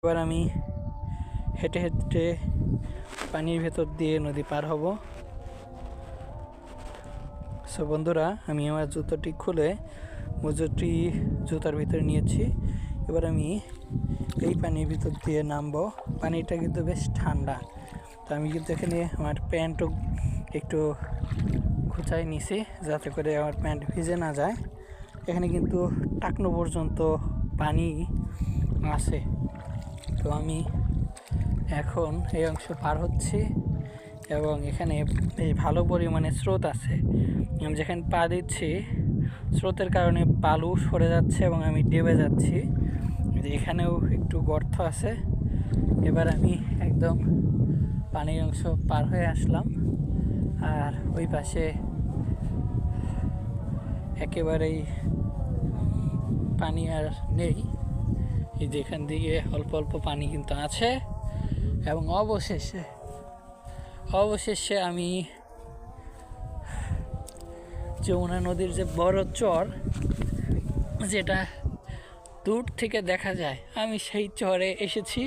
এবার আমি হেঁটে হেঁটে পানির ভেতর দিয়ে নদী পার হব। সো বন্ধুরা, আমি আমার জুতোটি খুলে মোজোটি জুতার ভিতরে নিয়েছি। এবার আমি এই পানির ভিতর দিয়ে নামবো। পানিটা কিন্তু বেশ ঠান্ডা, তো আমি কিন্তু এখানে আমার প্যান্টও একটু ঘুচাই নিছি যাতে করে আমার প্যান্ট ভিজে না যায়। এখানে কিন্তু টাকনো পর্যন্ত পানি আছে। তো আমি এখন এই অংশ পার হচ্ছি এবং এখানে এই ভালো পরিমাণে স্রোত আছে। আমি যেখানে পা দিচ্ছি স্রোতের কারণে বালু সরে যাচ্ছে এবং আমি ডেবে যাচ্ছি। এখানেও একটু গর্ত আছে। এবার আমি একদম পানির অংশ পার হয়ে আসলাম, আর ওই পাশে একেবারেই পানি আর নেই। এই যেখান দিকে অল্প অল্প পানি কিন্তু আছে এবং অবশেষে আমি যমুনা নদীর যে বড় চর, যেটা দূর থেকে দেখা যায়, আমি সেই চরে এসেছি।